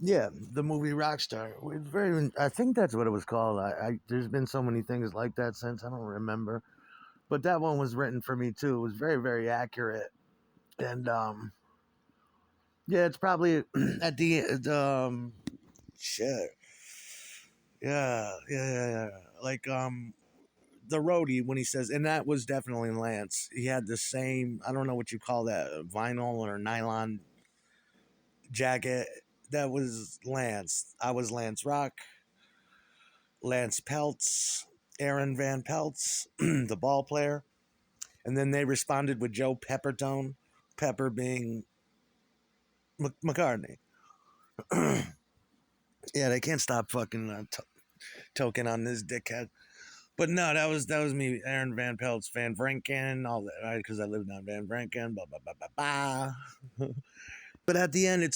Yeah, the movie Rockstar. It's very. I think that's what it was called. There's been so many things like that since I don't remember, but that one was written for me too. It was very very accurate, and yeah, it's probably at the shit. Yeah. Like the roadie when he says, and that was definitely Lance. He had the same. I don't know what you call that, vinyl or nylon jacket. That was Lance. I was Lance Rock. Lance Pelts, Aaron Van Pelts, the ball player. And then they responded with Joe Peppertone, Pepper being McCartney. Yeah, they can't stop fucking toking on this dickhead. But no, that was me, Aaron Van Pelts, Van Vranken, all that, right? Because I lived on Van Vranken, blah blah blah blah blah. But at the end,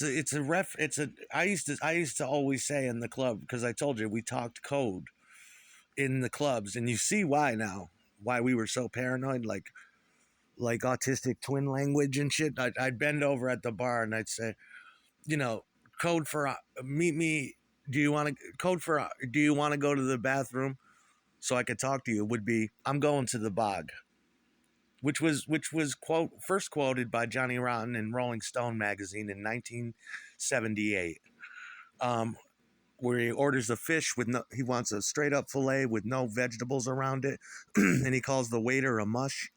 I used to always say in the club, because I told you we talked code in the clubs, and you see why now, why we were so paranoid, like autistic twin language and shit. I'd bend over at the bar and I'd say, you know, code for meet me. Do you want to code for? Do you want to go to the bathroom so I could talk to you? Would be I'm going to the bog, which was quote first quoted by Johnny Rotten in Rolling Stone magazine in 1978. Um, where he orders a fish with no, he wants a straight up fillet with no vegetables around it, and he calls the waiter a mush,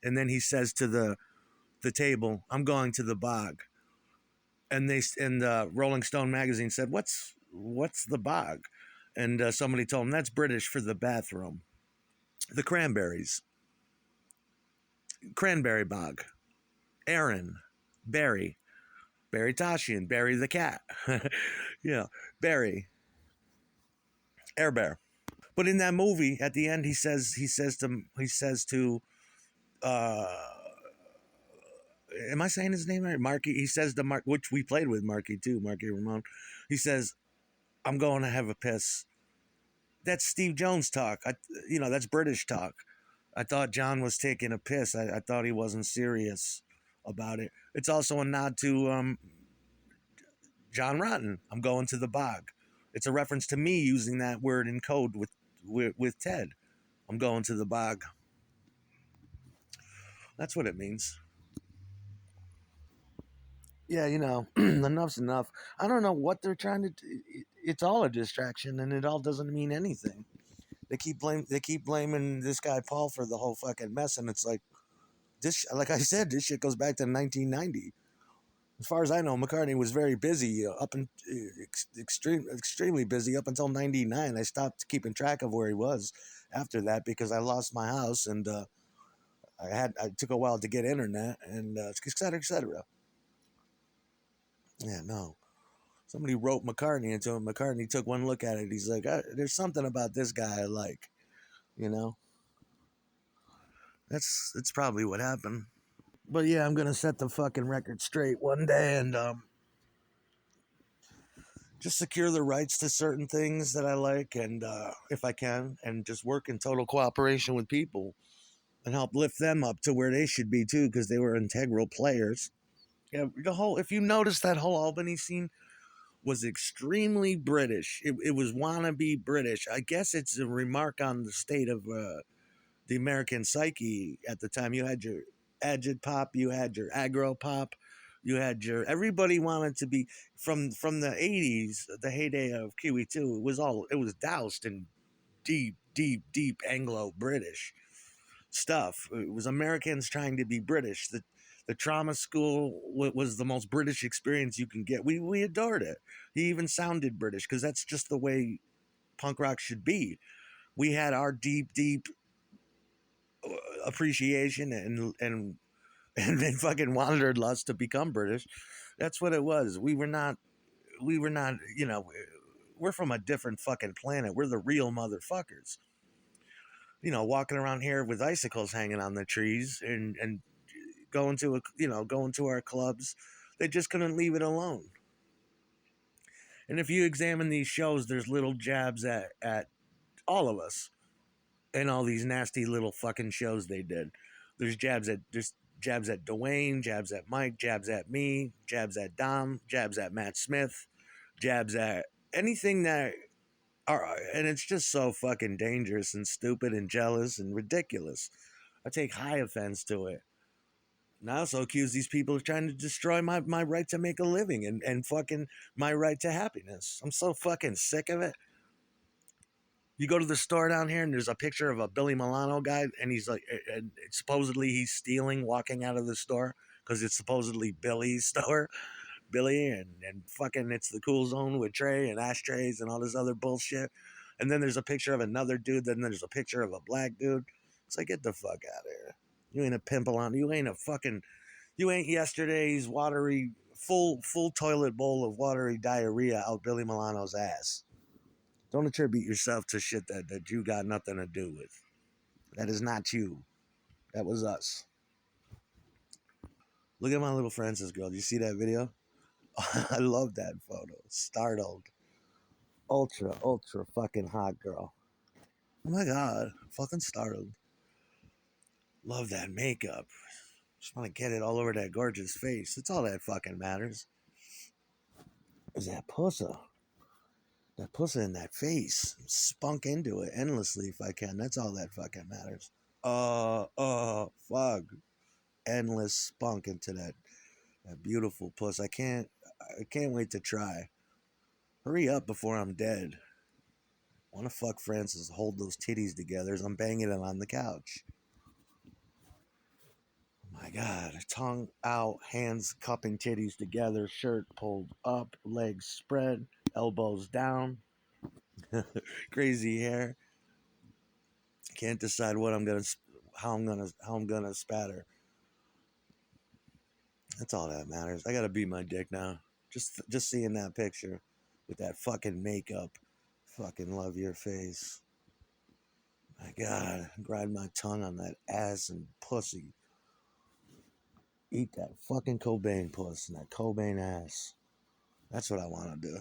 and then he says to the table, "I'm going to the bog." And Rolling Stone magazine said, "What's the bog?" And somebody told him that's British for the bathroom. The cranberries, cranberry bog. Aaron, Barry Tashian, Barry the cat. Yeah, Barry, Air Bear. But in that movie, at the end, he says to uh, am I saying his name right? Marky. He says to Mark, which we played with Marky too, Marky Ramone. He says, "I'm going to have a piss." That's Steve Jones talk. That's British talk. I thought John was taking a piss. I thought he wasn't serious about it. It's also a nod to John Rotten. I'm going to the bog. It's a reference to me using that word in code with Ted. I'm going to the bog. That's what it means. Yeah, enough's enough. I don't know what they're trying to do. It's all a distraction, and it all doesn't mean anything. They keep blaming this guy Paul for the whole fucking mess, and it's like I said, this shit goes back to 1990. As far as I know, McCartney was very busy extremely busy up until '99. I stopped keeping track of where he was after that because I lost my house and I took a while to get internet and et cetera, et cetera. Yeah, no. Somebody wrote McCartney into him. McCartney took one look at it. He's like, "There's something about this guy I like," you know. That's probably what happened. But yeah, I'm gonna set the fucking record straight one day and just secure the rights to certain things that I like, and if I can, and just work in total cooperation with people and help lift them up to where they should be too, because they were integral players. Yeah, if you notice, that whole Albany scene was extremely British. It was wannabe British. I guess it's a remark on the state of the American psyche at the time. You had your agit pop, you had your aggro pop, you had your everybody wanted to be from the 80s, the heyday of QE2. It was doused in deep Anglo British stuff. It was Americans trying to be British. The trauma school was the most British experience you can get. We adored it. He even sounded British because that's just the way punk rock should be. We had our deep appreciation and then fucking wandered lust to become British. That's what it was. We were not. We're from a different fucking planet. We're the real motherfuckers. Walking around here with icicles hanging on the trees and going to our clubs. They just couldn't leave it alone. And if you examine these shows, there's little jabs at all of us and all these nasty little fucking shows they did. There's jabs at Dwayne, jabs at Mike, jabs at me, jabs at Dom, jabs at Matt Smith, jabs at anything that are, and it's just so fucking dangerous and stupid and jealous and ridiculous. I take high offense to it. And I also accuse these people of trying to destroy my right to make a living and fucking my right to happiness. I'm so fucking sick of it. You go to the store down here and there's a picture of a Billy Milano guy, and he's like, and supposedly he's stealing walking out of the store because it's supposedly Billy's store. Billy and fucking it's the cool zone with tray and ashtrays and all this other bullshit. And then there's a picture of another dude. Then there's a picture of a black dude. It's like, get the fuck out of here. You ain't a pimple on. You ain't a fucking. You ain't yesterday's watery full toilet bowl of watery diarrhea out Billy Milano's ass. Don't attribute yourself to shit that you got nothing to do with. That is not you. That was us. Look at my little Francis girl. Do you see that video? I love that photo. Startled. Ultra fucking hot girl. Oh my god. Fucking startled. Love that makeup. Just want to get it all over that gorgeous face. It's all that fucking matters. Is that pussy. That pussy in that face. Spunk into it endlessly if I can. That's all that fucking matters. Fuck. Endless spunk into that beautiful puss. I can't wait to try. Hurry up before I'm dead. I want to fuck Francis, hold those titties together as I'm banging it on the couch. Oh my god, tongue out, hands cupping titties together, shirt pulled up, legs spread, elbows down, crazy hair. Can't decide how I'm gonna spatter. That's all that matters. I gotta beat my dick now. Just seeing that picture with that fucking makeup. Fucking love your face. My God, grind my tongue on that ass and pussy. Eat that fucking Cobain puss and that Cobain ass. That's what I want to do.